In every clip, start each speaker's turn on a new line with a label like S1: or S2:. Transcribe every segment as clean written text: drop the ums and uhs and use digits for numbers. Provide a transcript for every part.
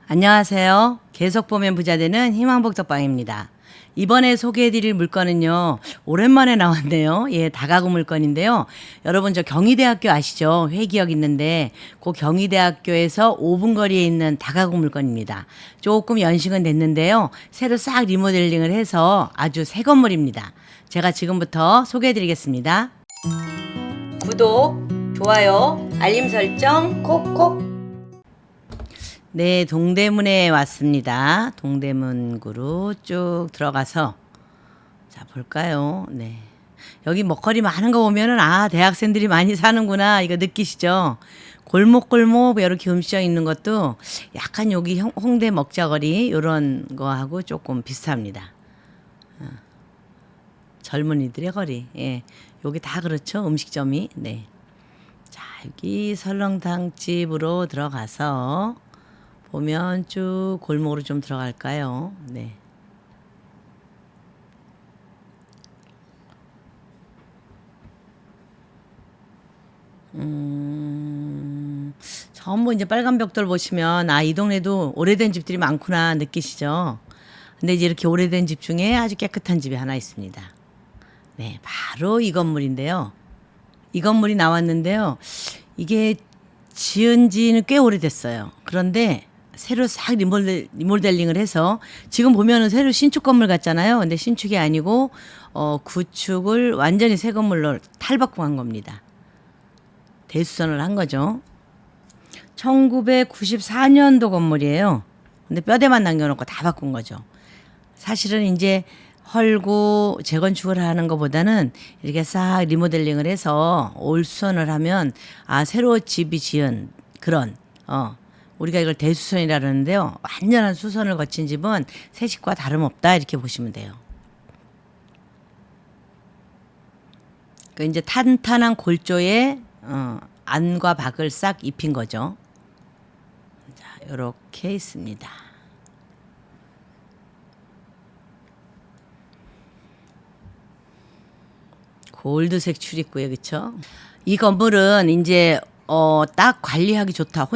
S1: 안녕하세요. 계속 보면 부자 되는 희망복덕방입니다. 이번에 소개해드릴 물건은요, 오랜만에 나왔네요. 예, 다가구 물건인데요. 여러분, 저 경희대학교 아시죠? 회기역 있는데, 그 경희대학교에서 5분 거리에 있는 다가구 물건입니다. 조금 연식은 됐는데요. 새로 싹 리모델링을 해서 아주 새 건물입니다. 제가 지금부터 소개해드리겠습니다. 구독, 좋아요, 알림 설정 콕콕. 네, 동대문에 왔습니다. 동대문구로 쭉 들어가서 자 볼까요? 네, 여기 먹거리 많은 거 보면은 대학생들이 많이 사는구나 이거 느끼시죠? 골목골목 이렇게 음식점 있는 것도 약간 여기 홍대 먹자거리 이런 거하고 조금 비슷합니다. 젊은이들의 거리. 예, 여기 다 그렇죠, 음식점이. 네, 자 여기 설렁탕 집으로 들어가서 보면 쭉 골목으로 좀 들어갈까요? 네. 전부 이제 빨간 벽돌 보시면 이 동네도 오래된 집들이 많구나 느끼시죠? 근데 이제 이렇게 오래된 집 중에 아주 깨끗한 집이 하나 있습니다. 네, 바로 이 건물인데요. 이 건물이 나왔는데요. 이게 지은 지는 꽤 오래됐어요. 그런데 새로 싹 리모델링을 해서 지금 보면은 새로 신축 건물 같잖아요. 근데 신축이 아니고 구축을 완전히 새 건물로 탈바꿈한 겁니다. 대수선을 한 거죠. 1994년도 건물이에요. 근데 뼈대만 남겨놓고 다 바꾼 거죠. 사실은 이제 헐고 재건축을 하는 것보다는 이렇게 싹 리모델링을 해서 올수선을 하면 새로 집이 지은 그런 우리가 이걸 대수선이라 그러는데요. 완전한 수선을 거친 집은 새 집과 다름없다 이렇게 보시면 돼요. 그 이제 탄탄한 골조에 안과 박을 싹 입힌 거죠. 자, 이렇게 있습니다. 골드색 출입구에 그쵸? 이 건물은 이제 딱 관리하기 좋다.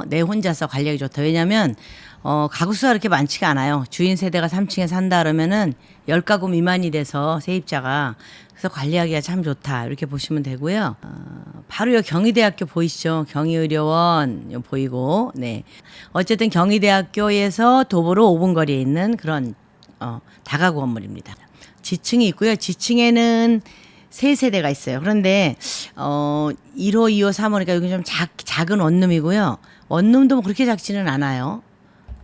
S1: 내 혼자서 관리하기 좋다. 왜냐면 가구수가 그렇게 많지가 않아요. 주인 세대가 3층에 산다 그러면은 10가구 미만이 돼서 세입자가 그래서 관리하기가 참 좋다. 이렇게 보시면 되고요. 바로 요 경희대학교 보이시죠? 경희의료원 요 보이고. 네. 어쨌든 경희대학교에서 도보로 5분 거리에 있는 그런 다가구 건물입니다. 지층이 있고요. 지층에는 세 세대가 있어요. 그런데 1호, 2호, 3호 그러니까 여기 좀 작은 원룸이고요. 원룸도 뭐 그렇게 작지는 않아요.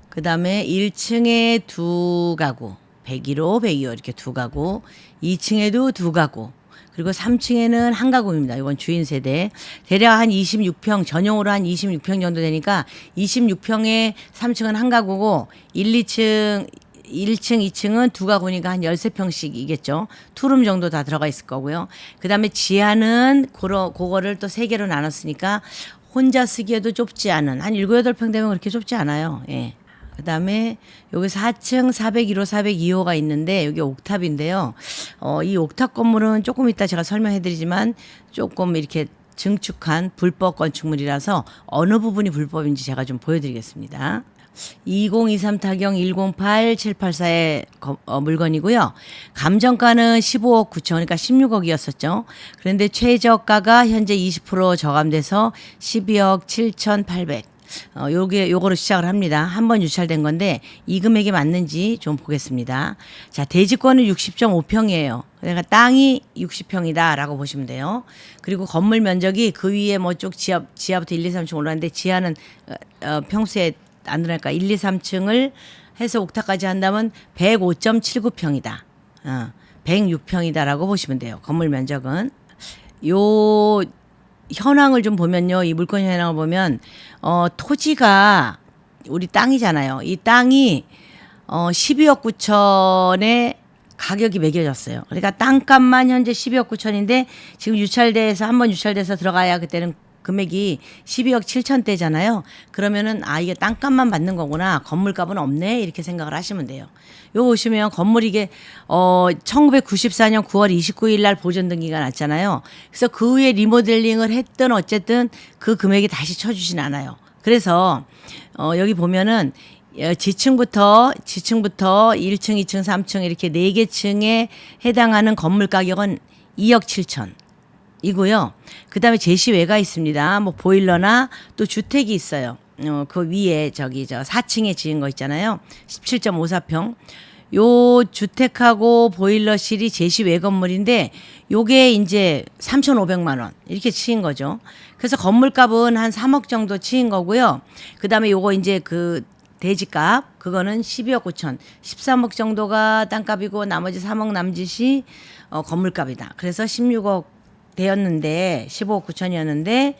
S1: 그다음에 1층에 두 가구, 101호, 102호 이렇게 두 가구, 2층에도 두 가구, 그리고 3층에는 한 가구입니다. 이건 주인 세대. 대략 한 26평, 전용으로 한 26평 정도 되니까 26평에 3층은 한 가구고 1층, 2층은 두 가구니까 한 13평씩이겠죠. 투룸 정도 다 들어가 있을 거고요. 그 다음에 지하는 그거를 또 세 개로 나눴으니까 혼자 쓰기에도 좁지 않은, 한 7, 8평 되면 그렇게 좁지 않아요. 예. 그 다음에 여기 4층 401호, 402호가 있는데 여기 옥탑인데요. 이 옥탑 건물은 조금 이따 제가 설명해 드리지만 조금 이렇게 증축한 불법 건축물이라서 어느 부분이 불법인지 제가 좀 보여드리겠습니다. 2023 타경 108-784의 물건이고요. 감정가는 15억 9천, 그러니까 16억이었었죠. 그런데 최저가가 현재 20% 저감돼서 12억 7,800. 요거로 시작을 합니다. 한 번 유찰된 건데 이 금액이 맞는지 좀 보겠습니다. 자, 대지권은 60.5평이에요. 그러니까 땅이 60평이다라고 보시면 돼요. 그리고 건물 면적이 그 위에 뭐 쭉 지하부터 1, 2, 3층 올라왔는데 지하는 평소에 안 들어갈까 1, 2, 3층을 해서 옥탑까지 한다면 105.79평이다. 106평이다라고 보시면 돼요. 건물 면적은. 요 현황을 좀 보면요. 이 물건 현황을 보면 토지가 우리 땅이잖아요. 이 땅이 12억 9천에 가격이 매겨졌어요. 그러니까 땅값만 현재 12억 9천인데 지금 한번 유찰돼서 들어가야 그때는 금액이 12억 7천대잖아요. 그러면은 이게 땅값만 받는 거구나. 건물값은 없네. 이렇게 생각을 하시면 돼요. 요거 보시면 건물 이게 1994년 9월 29일 날 보존 등기가 났잖아요. 그래서 그 후에 리모델링을 했든 어쨌든 그 금액이 다시 쳐주진 않아요. 그래서 여기 보면은 지층부터 1층, 2층, 3층 이렇게 4개 층에 해당하는 건물 가격은 2억 7천 이고요. 그다음에 제시외가 있습니다. 뭐 보일러나 또 주택이 있어요. 그 위에 저 4층에 지은 거 있잖아요. 17.54평. 요 주택하고 보일러실이 제시외 건물인데 요게 이제 3,500만 원 이렇게 치인 거죠. 그래서 건물값은 한 3억 정도 치인 거고요. 그다음에 요거 이제 그 대지값 그거는 12억 9천 13억 정도가 땅값이고 나머지 3억 남짓이 건물값이다. 그래서 16억 되었는데 15억 9천이었는데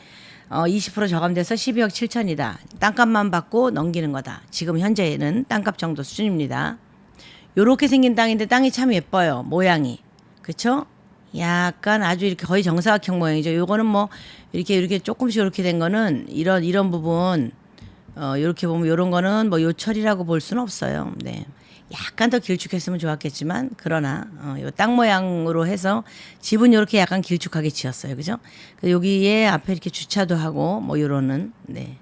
S1: 20% 저감돼서 12억 7천이다. 땅값만 받고 넘기는 거다. 지금 현재는 땅값 정도 수준입니다. 요렇게 생긴 땅인데 땅이 참 예뻐요. 모양이. 그쵸? 약간 아주 이렇게 거의 정사각형 모양이죠. 요거는 뭐 이렇게 조금씩 이렇게 된 거는 이런 부분 이렇게 보면 이런 거는 뭐 요철이라고 볼 수는 없어요. 네. 약간 더 길쭉했으면 좋았겠지만 그러나 요 땅 모양으로 해서 집은 이렇게 약간 길쭉하게 지었어요. 그죠? 여기에 앞에 이렇게 주차도 하고 뭐 요러는 네.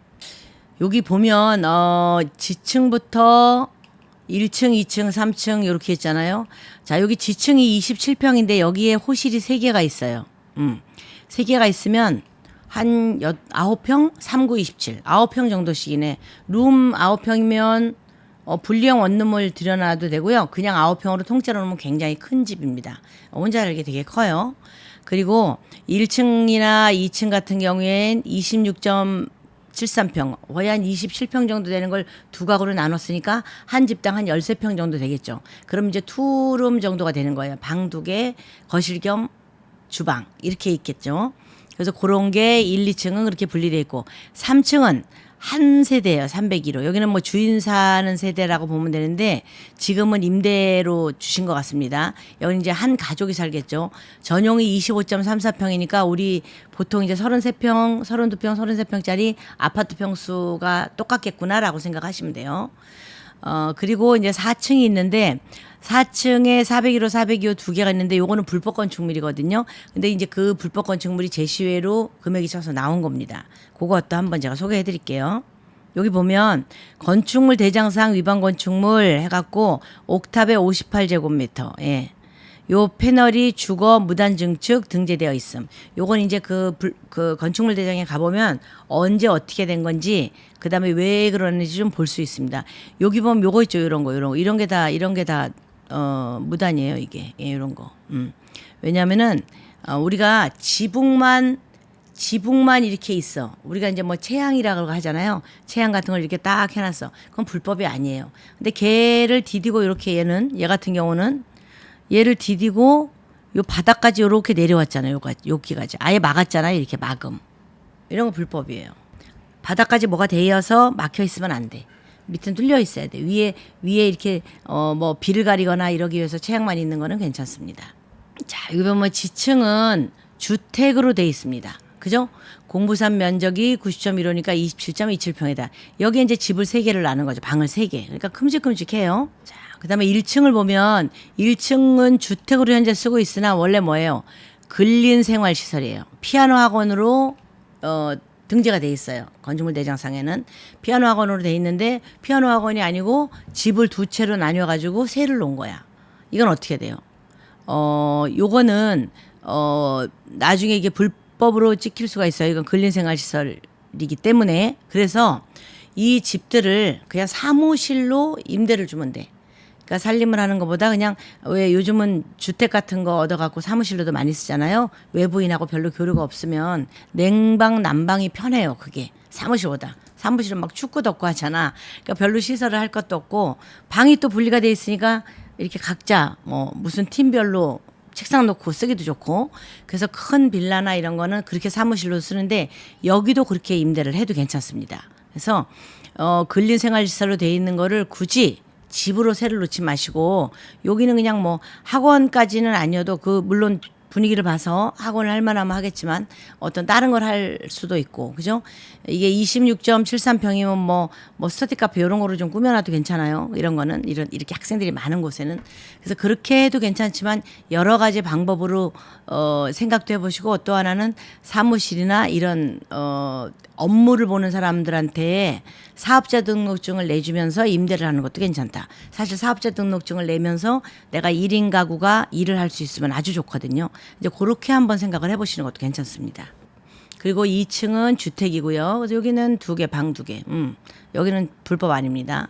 S1: 여기 보면 지층부터 1층, 2층, 3층 이렇게 있잖아요. 자, 여기 지층이 27평인데 여기에 호실이 3개가 있어요. 3개가 있으면 한 9평, 39, 27. 9평 정도씩이네. 룸 9평이면 분리형 원룸을 들여놔도 되고요. 그냥 9평으로 통째로 놓으면 굉장히 큰 집입니다. 혼자 살기 되게 커요. 그리고 1층이나 2층 같은 경우엔 26.73평, 거의 한 27평 정도 되는 걸 두 가구로 나눴으니까 한 집당 한 13평 정도 되겠죠. 그럼 이제 투룸 정도가 되는 거예요. 방 2개, 거실 겸 주방 이렇게 있겠죠. 그래서 그런 게 1, 2층은 그렇게 분리되어 있고 3층은 한 세대예요. 301호. 여기는 뭐 주인 사는 세대라고 보면 되는데 지금은 임대로 주신 것 같습니다. 여기는 이제 한 가족이 살겠죠. 전용이 25.34평이니까 우리 보통 이제 33평, 32평, 33평짜리 아파트 평수가 똑같겠구나라고 생각하시면 돼요. 그리고 이제 4층이 있는데 4층에 401호, 402호 2개가 있는데 요거는 불법 건축물이거든요. 근데 이제 그 불법 건축물이 제시외로 금액이 쳐서 나온 겁니다. 그것도 한번 제가 소개해 드릴게요. 여기 보면 건축물 대장상 위반 건축물 해갖고 옥탑에 58제곱미터. 예. 요 패널이 주거 무단 증축 등재되어 있음. 요건 이제 그 건축물 대장에 가보면 언제 어떻게 된 건지 그 다음에 왜 그러는지 좀 볼 수 있습니다. 여기 보면 요거 있죠. 이런 거. 이런 게 다 무단이에요. 이게. 예, 이런 거. 왜냐면은 우리가 지붕만 이렇게 있어. 우리가 이제 뭐 채양이라고 하잖아요. 채양 같은 걸 이렇게 딱 해놨어. 그건 불법이 아니에요. 근데 걔를 디디고 이렇게 얘 같은 경우는 얘를 디디고 요 바닥까지 요렇게 내려왔잖아요. 여기까지. 아예 막았잖아요. 이렇게 막음. 이런 거 불법이에요. 바닥까지 뭐가 대여서 막혀 있으면 안 돼. 밑은 뚫려 있어야 돼. 위에 이렇게 뭐 비를 가리거나 이러기 위해서 채양만 있는 거는 괜찮습니다. 자, 여기 보면 지층은 주택으로 돼 있습니다. 그죠? 공부산 면적이 90.15니까 27.27평이다. 여기에 이제 집을 3개를 나눈 거죠. 방을 3개. 그러니까 큼직큼직해요. 자, 그다음에 1층을 보면 1층은 주택으로 현재 쓰고 있으나 원래 뭐예요? 근린생활시설이에요. 피아노 학원으로 등재가 돼 있어요. 건축물 대장상에는 피아노 학원으로 돼 있는데 피아노 학원이 아니고 집을 2채로 나뉘어 가지고 세를 놓은 거야. 이건 어떻게 돼요? 요거는 나중에 이게 불법으로 찍힐 수가 있어요. 이건 근린생활시설이기 때문에. 그래서 이 집들을 그냥 사무실로 임대를 주면 돼. 그러니까 살림을 하는 것보다 그냥 왜 요즘은 주택 같은 거 얻어갖고 사무실로도 많이 쓰잖아요. 외부인하고 별로 교류가 없으면 냉방, 난방이 편해요. 그게 사무실보다. 사무실은 막 춥고 덥고 하잖아. 그러니까 별로 시설을 할 것도 없고 방이 또 분리가 돼 있으니까 이렇게 각자 뭐 무슨 팀별로 책상 놓고 쓰기도 좋고 그래서 큰 빌라나 이런 거는 그렇게 사무실로 쓰는데 여기도 그렇게 임대를 해도 괜찮습니다. 그래서 근린생활시설로 돼 있는 거를 굳이 집으로 세를 놓지 마시고 여기는 그냥 뭐 학원까지는 아니어도 그 물론 분위기를 봐서 학원을 할 만하면 하겠지만 어떤 다른 걸 할 수도 있고 그죠? 이게 26.73평이면 뭐 스터디 카페 이런 거로 좀 꾸며놔도 괜찮아요. 이런 거는 이렇게 학생들이 많은 곳에는 그래서 그렇게 해도 괜찮지만 여러 가지 방법으로 생각도 해보시고 또 하나는 사무실이나 이런 업무를 보는 사람들한테 사업자 등록증을 내주면서 임대를 하는 것도 괜찮다. 사실 사업자 등록증을 내면서 내가 1인 가구가 일을 할 수 있으면 아주 좋거든요. 이제 그렇게 한번 생각을 해보시는 것도 괜찮습니다. 그리고 2층은 주택이고요. 그래서 여기는 2개, 방 2개. 여기는 불법 아닙니다.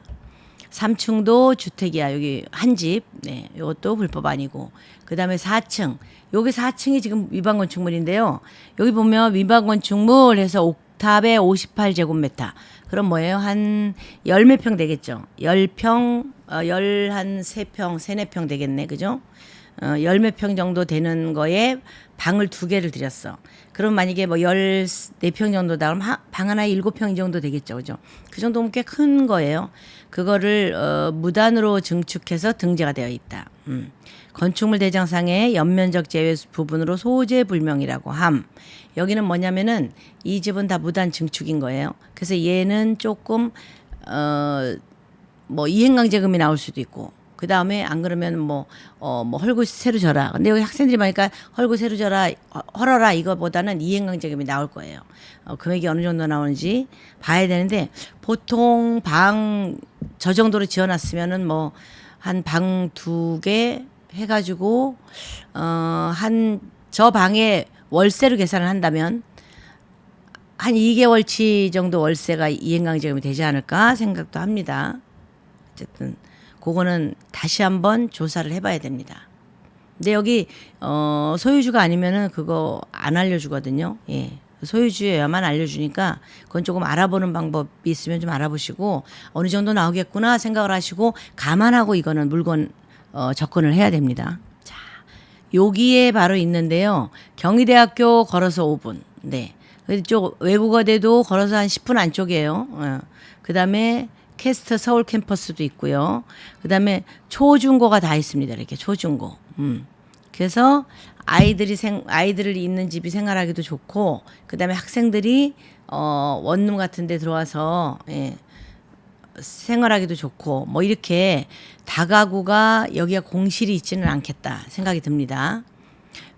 S1: 3층도 주택이야. 여기 한 집. 네, 이것도 불법 아니고. 그 다음에 4층. 여기 4층이 지금 위반 건축물인데요. 여기 보면 위반 건축물 해서 옥탑에 58제곱미터. 그럼 뭐예요? 한 열 몇 평 되겠죠? 10평, 한 3평, 3, 4평 되겠네. 그죠? 열 몇 평 정도 되는 거에 방을 2개를 들였어. 그럼 만약에 뭐 14평 정도다 그러면 방 하나에 7평 정도 되겠죠. 그죠? 그 정도면 꽤 큰 거예요. 그거를 무단으로 증축해서 등재가 되어 있다. 건축물 대장상의 연면적 제외 부분으로 소재 불명이라고 함. 여기는 뭐냐면은 이 집은 다 무단 증축인 거예요. 그래서 얘는 조금 뭐 이행강제금이 나올 수도 있고 그 다음에 안 그러면 뭐 헐고 세로 져라. 근데 여기 학생들이 많으니까 헐고 세로 져라, 헐어라 이거보다는 이행강제금이 나올 거예요. 금액이 어느 정도 나오는지 봐야 되는데 보통 방 저 정도로 지어놨으면은 뭐 한 방 2개 해가지고 한 저 방에 월세로 계산을 한다면 한 2개월치 정도 월세가 이행강제금이 되지 않을까 생각도 합니다. 어쨌든 그거는 다시 한번 조사를 해봐야 됩니다. 근데 여기 소유주가 아니면은 그거 안 알려주거든요. 예. 소유주여야만 알려주니까 그건 조금 알아보는 방법이 있으면 좀 알아보시고 어느 정도 나오겠구나 생각을 하시고 감안하고 이거는 물건 접근을 해야 됩니다. 자, 여기에 바로 있는데요. 경희대학교 걸어서 5분. 네. 이쪽 외국어대도 걸어서 한 10분 안쪽이에요. 그다음에 캐스트 서울 캠퍼스도 있고요. 그다음에 초중고가 다 있습니다. 이렇게 초중고. 그래서 아이들이 있는 집이 생활하기도 좋고 그다음에 학생들이 원룸 같은 데 들어와서 예, 생활하기도 좋고 뭐 이렇게 다가구가 여기가 공실이 있지는 않겠다 생각이 듭니다.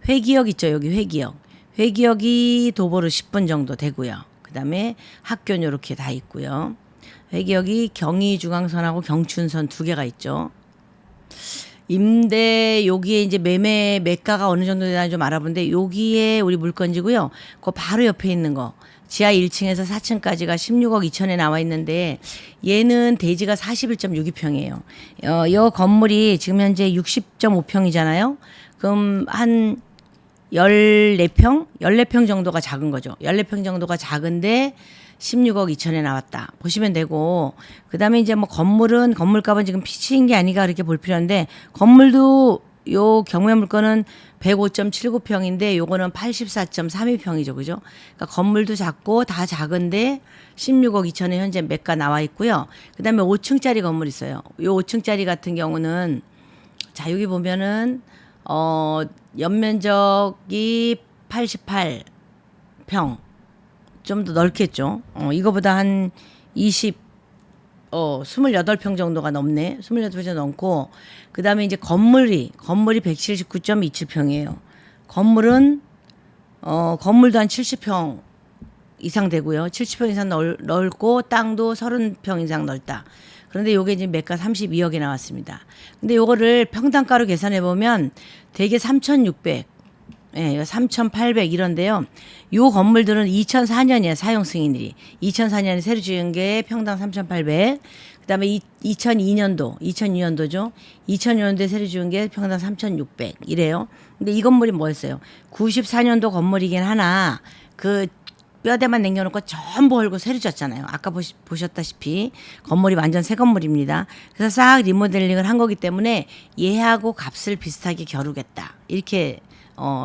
S1: 회기역 있죠. 여기 회기역. 회기역이 도보로 10분 정도 되고요. 그다음에 학교는 이렇게 다 있고요. 회기역이 경의중앙선하고 경춘선 2개가 있죠. 임대 여기에 이제 매가가 어느 정도 되나 좀 알아본데 여기에 우리 물건지고요. 그 바로 옆에 있는 거 지하 1층에서 4층까지가 16억 2천에 나와 있는데 얘는 대지가 41.62평이에요. 이 건물이 지금 현재 60.5평이잖아요. 그럼 한 14평 정도가 작은 거죠. 14평 정도가 작은데 16억 2천에 나왔다. 보시면 되고 그다음에 이제 뭐 건물값은 지금 피치인 게 아니가 그렇게 볼 필요한데 건물도 요 경매 물건은 105.79평인데 요거는 84.32평이죠. 그죠? 그러니까 건물도 작고 다 작은데 16억 2천에 현재 매가 나와 있고요. 그다음에 5층짜리 건물 있어요. 요 5층짜리 같은 경우는 자, 여기 보면은 연면적이 88평. 좀 더 넓겠죠. 이거보다 한 28평 정도가 넘네. 28평 정도 넘고, 그 다음에 이제 건물이 179.27평이에요. 건물도 한 70평 이상 되고요. 70평 이상 넓고, 땅도 30평 이상 넓다. 그런데 요게 이제 매가 32억에 나왔습니다. 근데 요거를 평당가로 계산해 보면 대개 3,600, 예, 3,800 이런데요. 요 건물들은 2004년이에요. 사용 승인일이. 2004년에 새로 지은 게 평당 3,800. 그다음에 2002년도죠. 2002년도에 새로 지은 게 평당 3,600 이래요. 근데 이 건물이 뭐였어요? 94년도 건물이긴 하나 그 뼈대만 남겨놓고 전부 헐고 새로 졌잖아요. 아까 보셨다시피 건물이 완전 새 건물입니다. 그래서 싹 리모델링을 한 거기 때문에 얘하고 값을 비슷하게 겨루겠다. 이렇게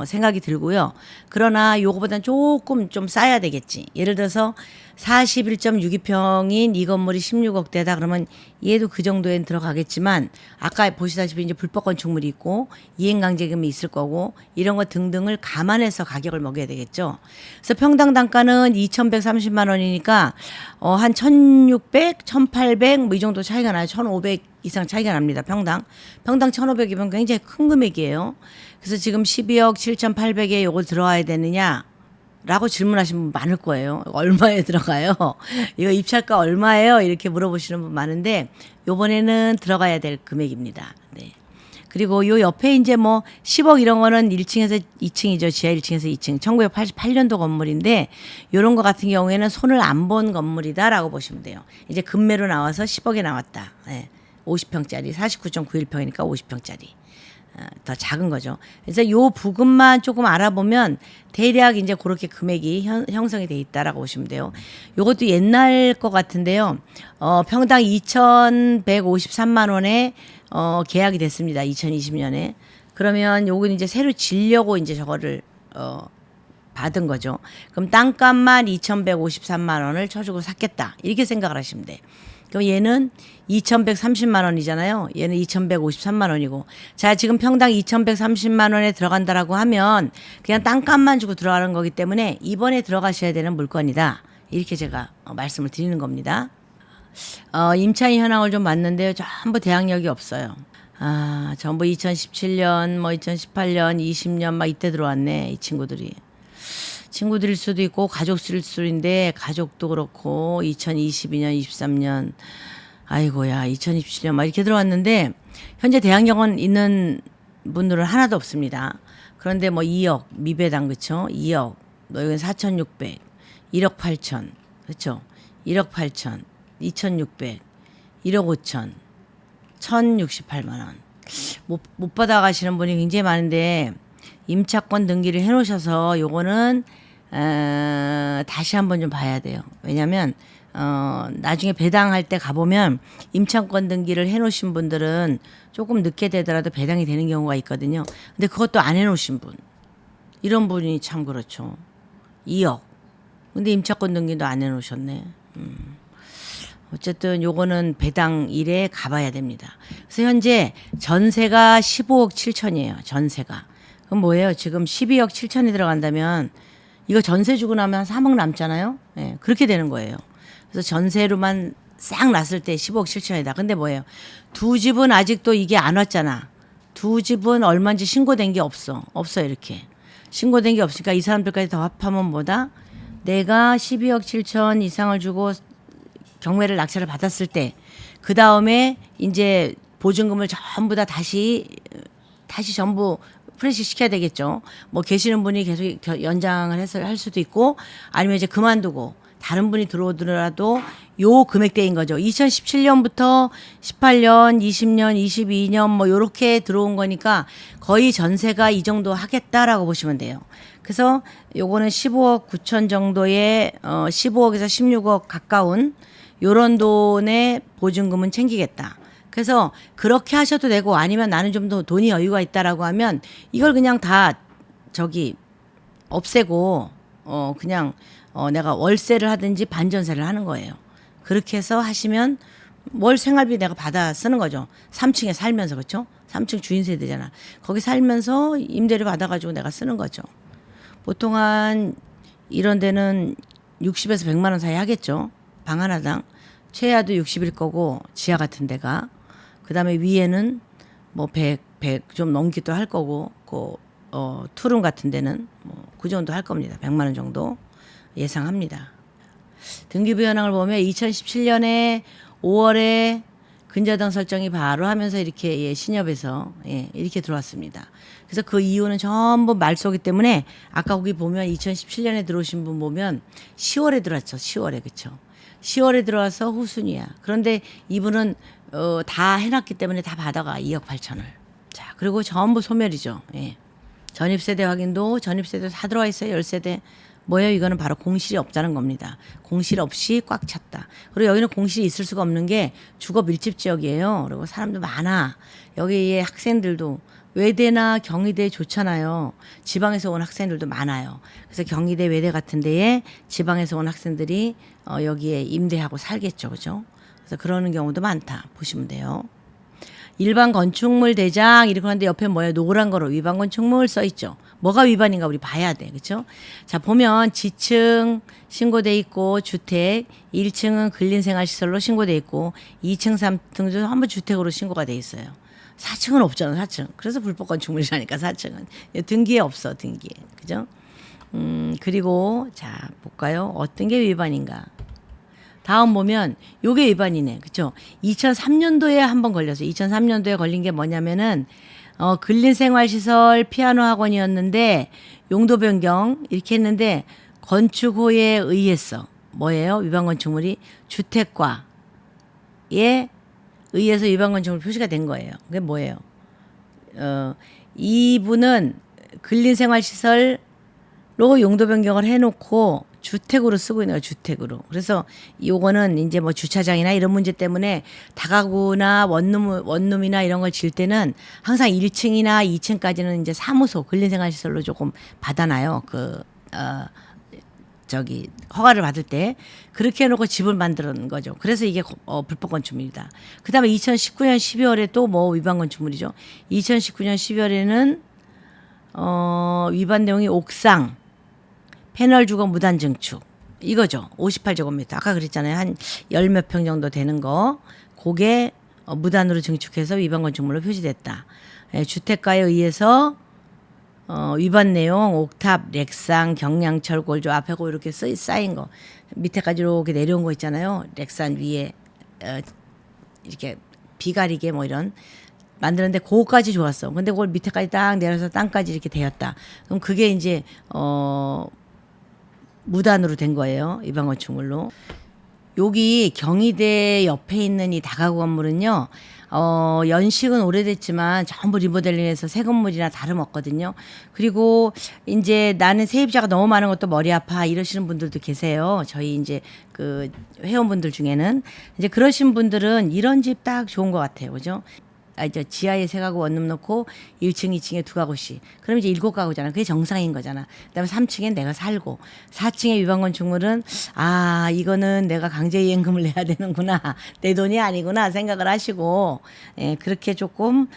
S1: 생각이 들고요. 그러나 요거보다는 조금 좀 싸야 되겠지. 예를 들어서 41.62평인 이 건물이 16억대다 그러면 얘도 그 정도엔 들어가겠지만 아까 보시다시피 이제 불법 건축물이 있고 이행강제금이 있을 거고 이런 거 등등을 감안해서 가격을 먹여야 되겠죠. 그래서 평당 단가는 2,130만 원이니까 한 1,600, 1,800 뭐 이 정도 차이가 나요. 1,500 이상 차이가 납니다. 평당 1,500이면 굉장히 큰 금액이에요. 그래서 지금 12억 7,800에 요거 들어와야 되느냐? 라고 질문하시는 분 많을 거예요. 얼마에 들어가요? 이거 입찰가 얼마예요? 이렇게 물어보시는 분 많은데 요번에는 들어가야 될 금액입니다. 네. 그리고 요 옆에 이제 뭐 10억 이런 거는 1층에서 2층이죠. 지하 1층에서 2층. 1988년도 건물인데 요런 거 같은 경우에는 손을 안 본 건물이다라고 보시면 돼요. 이제 금매로 나와서 10억에 나왔다. 네. 50평짜리 49.91평이니까 50평짜리. 더 작은 거죠. 그래서 요 부분만 조금 알아보면 대략 이제 그렇게 금액이 형성이 돼 있다라고 보시면 돼요. 요것도 옛날 것 같은데요. 평당 2,153만 원에 계약이 됐습니다. 2020년에. 그러면 요건 이제 새로 지려고 이제 저거를 받은 거죠. 그럼 땅값만 2,153만 원을 쳐주고 샀겠다. 이렇게 생각을 하시면 돼. 그럼 얘는 2,130만 원이잖아요. 얘는 2,153만 원이고. 자, 지금 평당 2,130만 원에 들어간다라고 하면 그냥 땅값만 주고 들어가는 거기 때문에 이번에 들어가셔야 되는 물건이다. 이렇게 제가 말씀을 드리는 겁니다. 임차인 현황을 좀 봤는데요. 전부 대항력이 없어요. 전부 2017년, 뭐 2018년, 20년 막 이때 들어왔네. 이 친구들이. 친구들일 수도 있고 가족일 수도 있는데 가족도 그렇고 2022년, 23년 아이고야 2027년 막 이렇게 들어왔는데 현재 대항력은 있는 분들은 하나도 없습니다. 그런데 뭐 2억 미배당 그쵸? 2억 여기는 4,600 1억 8천 그쵸? 1억 8천 2,600 1억 5천 1,068만 원 못 받아가시는 분이 굉장히 많은데 임차권 등기를 해놓으셔서 요거는 다시 한번 좀 봐야 돼요. 왜냐하면 나중에 배당할 때 가보면 임차권 등기를 해놓으신 분들은 조금 늦게 되더라도 배당이 되는 경우가 있거든요. 근데 그것도 안 해놓으신 분 이런 분이 참 그렇죠. 2억 근데 임차권 등기도 안 해놓으셨네. 어쨌든 요거는 배당일에 가봐야 됩니다. 그래서 현재 전세가 15억 7천이에요. 전세가. 그럼 뭐예요? 지금 12억 7천이 들어간다면 이거 전세 주고 나면 3억 남잖아요. 네, 그렇게 되는 거예요. 그래서 전세로만 싹 났을 때 15억 7천이다. 근데 뭐예요? 두 집은 아직도 이게 안 왔잖아. 두 집은 얼마인지 신고된 게 없어. 없어 이렇게. 신고된 게 없으니까 이 사람들까지 다 합하면 뭐다? 내가 12억 7천 이상을 주고 경매를 낙찰을 받았을 때 그 다음에 이제 보증금을 전부 다 다시 전부 프레시 시켜야 되겠죠. 뭐 계시는 분이 계속 연장을 해서 할 수도 있고 아니면 이제 그만두고 다른 분이 들어오더라도 요 금액대인 거죠. 2017년부터 18년, 20년, 22년 뭐 요렇게 들어온 거니까 거의 전세가 이 정도 하겠다라고 보시면 돼요. 그래서 요거는 15억 9천 정도의 15억에서 16억 가까운 요런 돈의 보증금은 챙기겠다. 그래서 그렇게 하셔도 되고 아니면 나는 좀 더 돈이 여유가 있다라고 하면 이걸 그냥 다 없애고 그냥 내가 월세를 하든지 반전세를 하는 거예요. 그렇게 해서 하시면 월 생활비 내가 받아 쓰는 거죠. 3층에 살면서 그렇죠? 3층 주인 세대잖아. 거기 살면서 임대료 받아가지고 내가 쓰는 거죠. 보통 한 이런 데는 60에서 100만 원 사이 하겠죠. 방 하나당. 최하도 60일 거고 지하 같은 데가. 그다음에 위에는 뭐 100 좀 넘기도 할 거고 투룸 같은 데는 뭐 그 정도 할 겁니다. 100만 원 정도 예상합니다. 등기부 현황을 보면 2017년에 5월에 근저당 설정이 바로 하면서 이렇게 신협에서 이렇게 들어왔습니다. 그래서 그 이유는 전부 말소기 때문에 아까 거기 보면 2017년에 들어오신 분 보면 10월에 들어왔죠. 10월에 그렇죠. 10월에 들어와서 후순위야. 그런데 이분은 다 해놨기 때문에 다 받아가 2억 8천을. 자 그리고 전부 소멸이죠. 전입세대 확인도 전입세대 다 들어와 있어요. 10세대. 뭐예요? 이거는 바로 공실이 없다는 겁니다. 공실 없이 꽉 찼다. 그리고 여기는 공실이 있을 수가 없는 게 주거 밀집 지역이에요. 그리고 사람도 많아. 여기에 학생들도 외대나 경희대 좋잖아요. 지방에서 온 학생들도 많아요. 그래서 경희대, 외대 같은 데에 지방에서 온 학생들이 여기에 임대하고 살겠죠. 그죠? 그래서 그러는 경우도 많다. 보시면 돼요. 일반 건축물 대장 이렇게 하는데 옆에 뭐예요? 노란 거로 위반 건축물 써 있죠. 뭐가 위반인가 우리 봐야 돼. 그렇죠? 자, 보면 지층 신고돼 있고 주택 1층은 근린생활시설로 신고돼 있고 2층, 3층도 한부 주택으로 신고가 돼 있어요. 4층은 없잖아. 4층. 그래서 불법 건축물이라니까 4층은. 등기에 없어. 등기에. 그죠? 그리고 자, 볼까요? 어떤 게 위반인가? 다음 보면 요게 위반이네. 그쵸? 2003년도에 한번 걸렸어요. 2003년도에 걸린 게 뭐냐면은 근린생활시설 피아노 학원이었는데 용도 변경 이렇게 했는데 건축호에 의했어. 뭐예요? 위반 건축물이 주택과에 의해서 위반 건축물 표시가 된 거예요. 그게 뭐예요? 이분은 근린생활시설로 용도 변경을 해놓고 주택으로 쓰고 있는 거예요. 주택으로. 그래서 요거는 이제 뭐 주차장이나 이런 문제 때문에 다가구나 원룸이나 이런 걸 질 때는 항상 1층이나 2층까지는 이제 사무소 근린생활시설로 조금 받아놔요. 허가를 받을 때 그렇게 해놓고 집을 만드는 거죠. 그래서 이게 불법 건축물이다. 그다음에 2019년 12월에 또 뭐 위반 건축물이죠. 2019년 12월에는 위반 내용이 옥상 패널 주거 무단 증축 이거죠. 58제곱미터 아까 그랬잖아요. 한 열 몇 평 정도 되는 거 그게 무단으로 증축해서 위반 건축물로 표시됐다. 주택가에 의해서 위반 내용 옥탑, 렉산, 경량철, 골조 앞에 고 이렇게 쌓인 거 밑에까지 이렇게 내려온 거 있잖아요. 렉산 위에 이렇게 비가리게 뭐 이런 만드는데 그거까지 좋았어. 근데 그걸 밑에까지 딱 내려서 땅까지 이렇게 되었다. 그럼 그게 이제 무단으로 된 거예요. 위반 건축물로. 여기 경희대 옆에 있는 이 다가구 건물은요. 연식은 오래됐지만 전부 리모델링해서 새 건물이나 다름없거든요. 그리고 이제 나는 세입자가 너무 많은 것도 머리 아파 이러시는 분들도 계세요. 저희 이제 그 회원분들 중에는 이제 그러신 분들은 이런 집 딱 좋은 것 같아요. 그죠? 이제 지하에 3가구 원룸 놓고 1층, 2층에 2가구씩. 그럼 이제 7가구잖아. 그게 정상인 거잖아. 그다음에 3층엔 내가 살고 4층에 위반 건축물은 이거는 내가 강제이행금을 내야 되는구나. 내 돈이 아니구나 생각을 하시고 그렇게 조금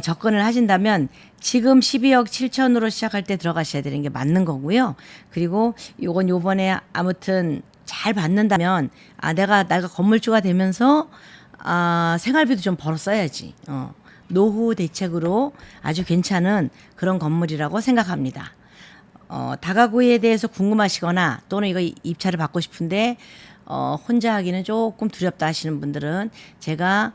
S1: 접근을 하신다면 지금 12억 7천으로 시작할 때 들어가셔야 되는 게 맞는 거고요. 그리고 요건 요번에 아무튼 잘 받는다면 내가 건물주가 되면서 생활비도 좀 벌어 써야지. 노후 대책으로 아주 괜찮은 그런 건물이라고 생각합니다. 다가구에 대해서 궁금하시거나 또는 이거 입찰을 받고 싶은데 혼자 하기는 조금 두렵다 하시는 분들은 제가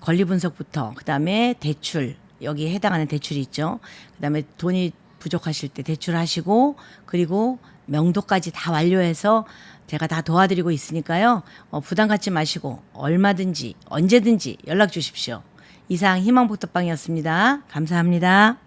S1: 권리 분석부터 그다음에 대출 여기에 해당하는 대출이 있죠. 그다음에 돈이 부족하실 때 대출하시고 그리고 명도까지 다 완료해서 제가 다 도와드리고 있으니까요. 부담 갖지 마시고 얼마든지 언제든지 연락 주십시오. 이상 희망복덕방이었습니다. 감사합니다.